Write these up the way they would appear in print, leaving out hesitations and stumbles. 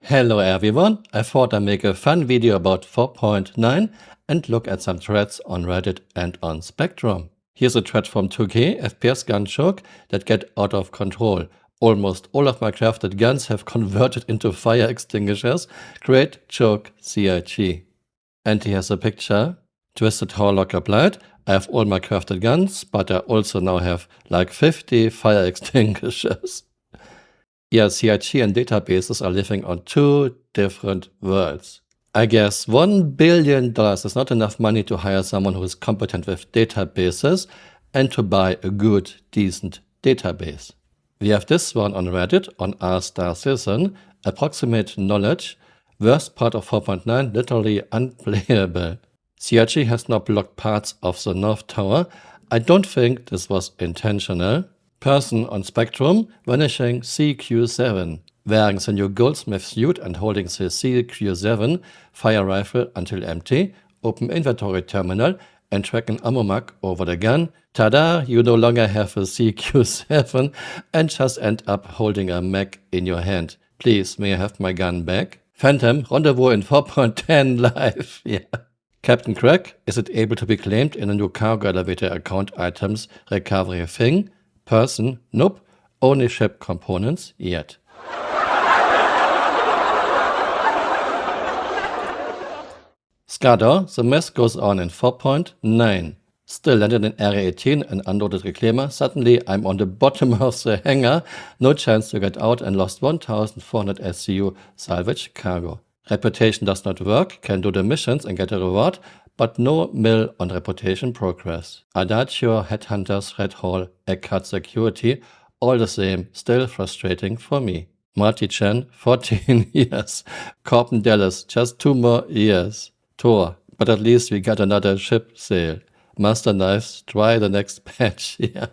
Hello everyone, I thought I'd make a fun video about 4.9 and look at some threads on Reddit and on Spectrum. Here's a thread from 2K FPS gun choke that get out of control. Almost all of my crafted guns have converted into fire extinguishers. Great choke CIG. And here's a picture. Twisted Hole lock applied. I have all my crafted guns, but I also now have like 50 fire extinguishers. Yeah, CIG and databases are living on two different worlds. I guess $1 billion is not enough money to hire someone who is competent with databases and to buy a good, decent database. We have this one on Reddit on r/season, approximate knowledge, worst part of 4.9, literally unplayable. CIG has now blocked parts of the North Tower. I don't think this was intentional. Person on Spectrum, vanishing CQ7, wearing the new Goldsmith suit and holding the CQ7 fire rifle until empty, open inventory terminal and track an ammo mag over the gun. Tada, you no longer have a CQ7 and just end up holding a mag in your hand. Please, may I have my gun back? Phantom, rendezvous in 4.10 live. Yeah. Captain Craig, is it able to be claimed in a new cargo elevator account items recovery thing? Person, nope, only ship components yet. Skador, the mess goes on in 4.9. Still landed in Area 18 and unloaded reclaimer. Suddenly I'm on the bottom of the hangar, no chance to get out and lost 1400 SCU salvage cargo. Reputation does not work, can do the missions and get a reward, but no mill on reputation progress. Adagio, Headhunters, Red Hole, Eckhart Security, all the same, still frustrating for me. Marty-Chen, 14 years. Corben Dallas, just 2 more years. Thor, but at least we got another ship sale. Master Knives, try the next patch. Yeah.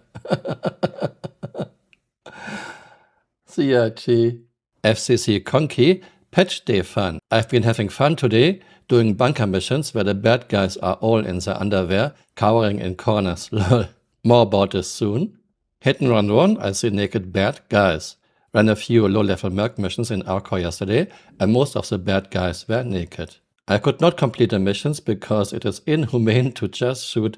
CIG. FCC Conky, patch day fun. I've been having fun today doing bunker missions where the bad guys are all in their underwear, cowering in corners. Lol. More about this soon. Hit and run 1, I see naked bad guys. Ran a few low-level merc missions in Arcor yesterday, and most of the bad guys were naked. I could not complete the missions because it is inhumane to just shoot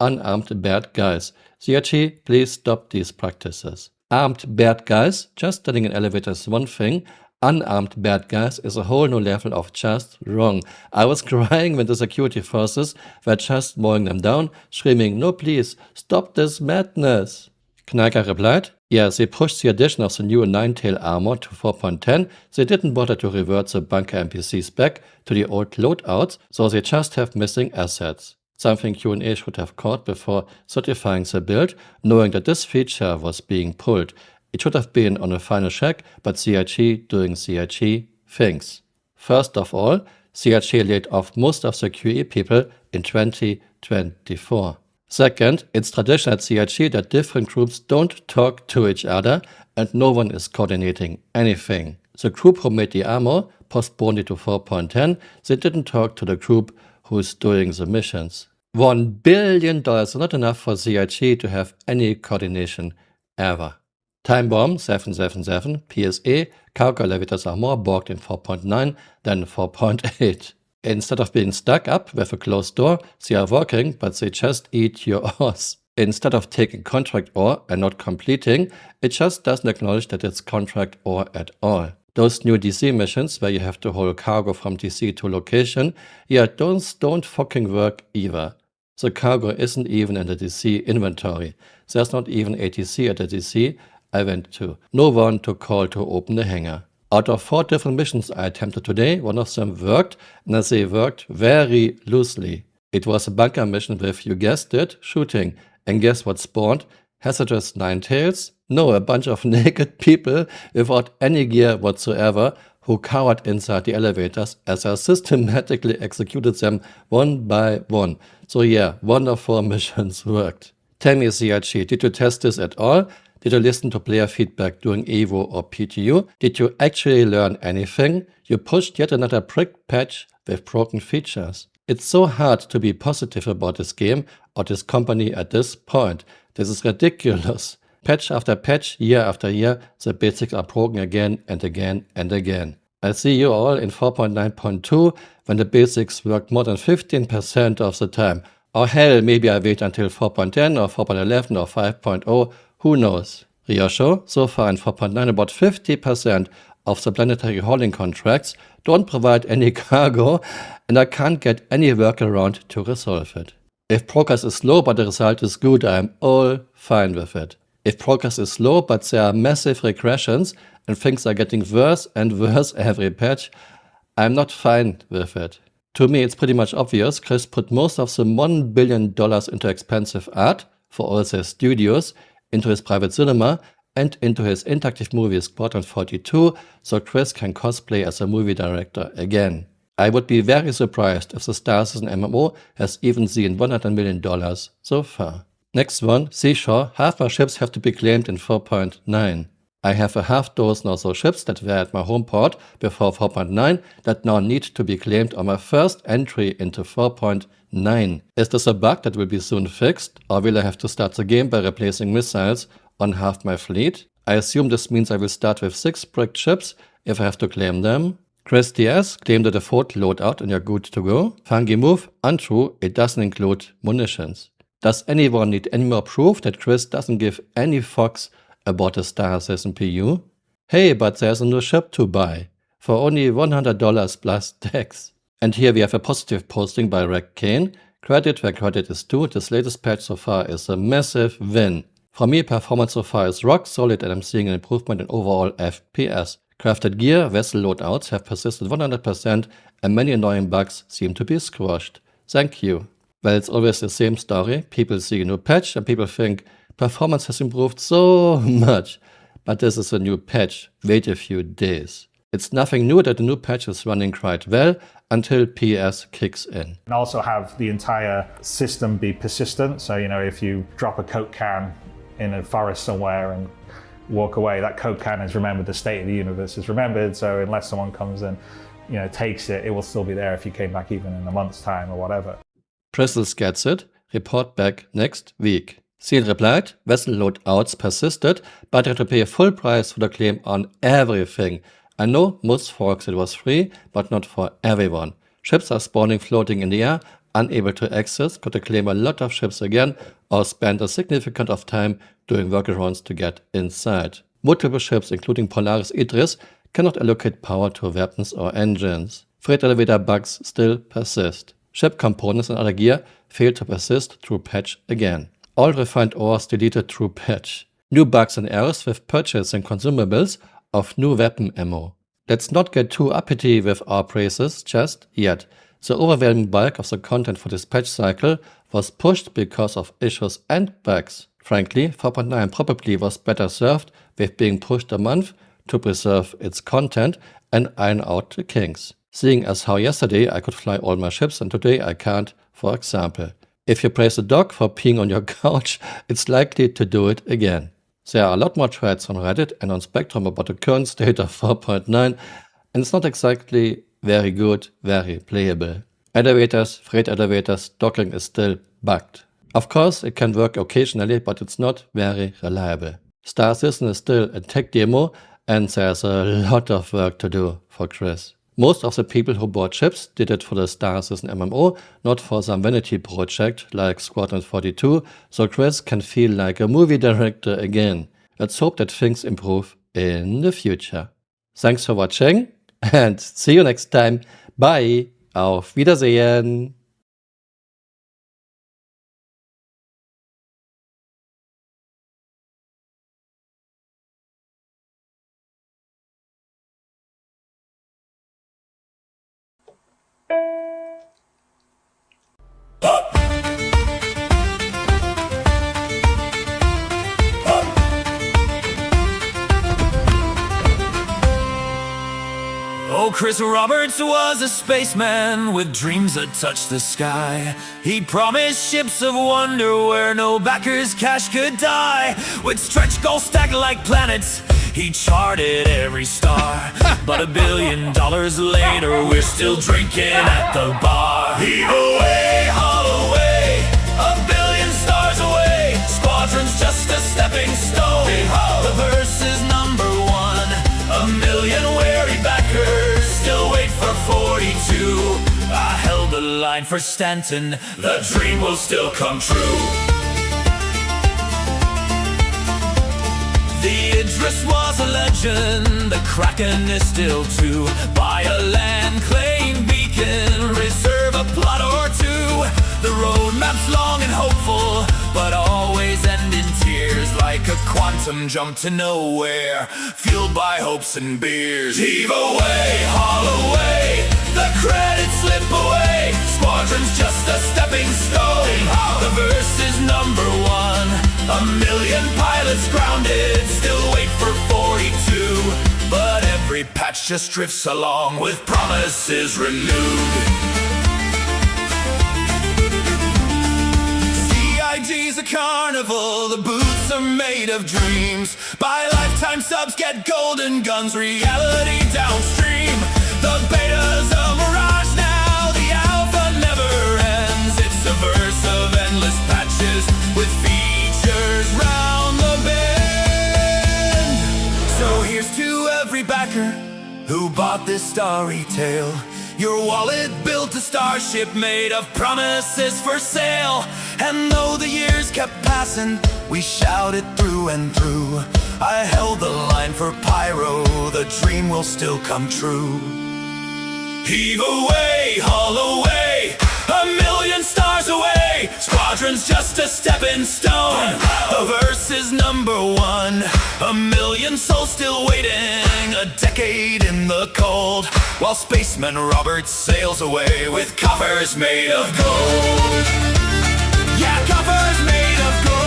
unarmed bad guys. CIG, please stop these practices. Armed bad guys, just standing in elevators is one thing. Unarmed bad guys is a whole new level of just wrong. I was crying when the security forces were just mowing them down, screaming, no please, stop this madness. Knacker replied, yeah, they pushed the addition of the new 9-tail armor to 4.10, they didn't bother to revert the bunker NPCs back to the old loadouts, so they just have missing assets. Something Q&A should have caught before certifying the build, knowing that this feature was being pulled. It should have been on a final check, but CIG doing CIG things. First of all, CIG laid off most of the QE people in 2024. Second, it's tradition at CIG that different groups don't talk to each other and no one is coordinating anything. The group who made the armor postponed it to 4.10, they didn't talk to the group who's doing the missions. $1 billion is not enough for CIG to have any coordination ever. Time Bomb 777 PSA, cargo elevators are more bogged in 4.9 than 4.8. Instead of being stuck up with a closed door, they are working, but they just eat your ores. Instead of taking contract ore and not completing, it just doesn't acknowledge that it's contract ore at all. Those new DC missions where you have to haul cargo from DC to location, yeah, those don't fucking work either. The cargo isn't even in the DC inventory. There's not even ATC at the DC I went to. No one to call to open the hangar. Out of 4 different missions I attempted today, one of them worked, and they worked very loosely. It was a bunker mission with, you guessed it, shooting. And guess what spawned? Hazardous 9-tails? No, a bunch of naked people without any gear whatsoever who cowered inside the elevators as I systematically executed them one by one. So yeah, 1 of 4 missions worked. Tell me CIG, did you test this at all? Did you listen to player feedback during EVO or PTU? Did you actually learn anything? You pushed yet another brick patch with broken features. It's so hard to be positive about this game or this company at this point. This is ridiculous. Patch after patch, year after year, the basics are broken again and again and again. I see you all in 4.9.2 when the basics worked more than 15% of the time. Or hell, maybe I wait until 4.10 or 4.11 or 5.0, who knows. Ryosho, so far in 4.9 about 50% of the planetary hauling contracts don't provide any cargo, and I can't get any workaround to resolve it. If progress is slow but the result is good, I'm all fine with it. If progress is slow but there are massive regressions and things are getting worse and worse every patch, I'm not fine with it. To me, it's pretty much obvious Chris put most of the $1 billion into expensive art for all their studios, into his private cinema, and into his interactive movie Squadron 42, so Chris can cosplay as a movie director again. I would be very surprised if the Star Citizen MMO has even seen $100 million so far. Next one, Seashore, half my ships have to be claimed in 4.9. I have a half dozen or so ships that were at my home port before 4.9 that now need to be claimed on my first entry into 4.9. Is this a bug that will be soon fixed, or will I have to start the game by replacing missiles on half my fleet? I assume this means I will start with 6 bricked ships if I have to claim them. Chris DS, claim the default loadout and you're good to go. Funky move, untrue, it doesn't include munitions. Does anyone need any more proof that Chris doesn't give any fucks about the Star Citizen PU? Hey, but there's a new ship to buy for only $100 plus tax. And here we have a positive posting by Rec Kane. Credit where credit is due, this latest patch so far is a massive win. For me, performance so far is rock solid and I'm seeing an improvement in overall FPS. Crafted gear, vessel loadouts have persisted 100% and many annoying bugs seem to be squashed. Thank you. Well, it's always the same story. People see a new patch and people think performance has improved so much. But this is a new patch. Wait a few days. It's nothing new that the new patch is running quite well until PS kicks in. And also have the entire system be persistent. So, if you drop a Coke can in a forest somewhere and walk away, that Coke can is remembered, the state of the universe is remembered, so unless someone comes and takes it, it will still be there if you came back even in a month's time or whatever. Bristles gets it, report back next week. Seal replied, vessel loadouts persisted, but I had to pay a full price for the claim on everything. I know most folks it was free, but not for everyone. Ships are spawning floating in the air, unable to access, got to claim a lot of ships again, or spend a significant of time doing workarounds to get inside. Multiple ships, including Polaris Idris, cannot allocate power to weapons or engines. Freight elevator bugs still persist. Ship components and other gear fail to persist through patch again. All refined ores deleted through patch. New bugs and errors with purchasing consumables of new weapon ammo. Let's not get too uppity with our praises just yet. The overwhelming bulk of the content for this patch cycle was pushed because of issues and bugs. Frankly, 4.9 probably was better served with being pushed a month to preserve its content and iron out the kinks. Seeing as how yesterday I could fly all my ships and today I can't, for example. If you praise a dog for peeing on your couch, it's likely to do it again. There are a lot more threads on Reddit and on Spectrum about the current state of 4.9, and it's not exactly very good, very playable. Elevators, freight elevators, docking is still bugged. Of course, it can work occasionally, but it's not very reliable. Star Citizen is still a tech demo, and there's a lot of work to do for Chris. Most of the people who bought ships did it for the Star Citizen MMO, not for some vanity project like Squadron 42, so Chris can feel like a movie director again. Let's hope that things improve in the future. Thanks for watching and see you next time. Bye. Auf Wiedersehen. Oh, Chris Roberts was a spaceman with dreams that touched the sky. He promised ships of wonder where no backer's cash could die. With stretch goals stacked like planets, he charted every star. But $1 billion later, we're still drinking at the bar. Heave away, haul away, 1 billion stars away. Squadron's just a stepping stone. The verse is number one, 1 million wary backers. line for Stanton, the dream will still come true. The Idris was a legend, the Kraken is still true. Buy a land claim beacon, reserve a plot or two. The roadmap's long and hopeful, but always end in tears, like a quantum jump to nowhere, fueled by hopes and beers. Heave away, haul away, the credits slip away. Squadron's just a stepping stone. The verse is number one. A million pilots grounded, still wait for 42. But every patch just drifts along with promises renewed. CIG's a carnival, the boots are made of dreams. Buy lifetime subs, get golden guns, reality downstream. The beta's a mirage now, the alpha never ends. It's a verse of endless patches with features round the bend. So here's to every backer who bought this starry tale. Your wallet built a starship made of promises for sale. And though the years kept passing, we shouted through and through. I held the line for Pyro, the dream will still come true. Heave away, haul away, a million stars away. Squadron's just a stepping stone. The verse is number one. A million souls still waiting, a decade in the cold, while spaceman Robert sails away with coffers made of gold. Yeah, coffers made of gold.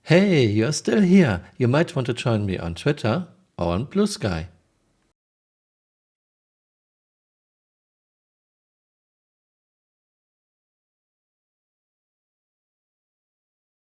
Hey, you're still here. You might want to join me on Twitter or on Blue Sky.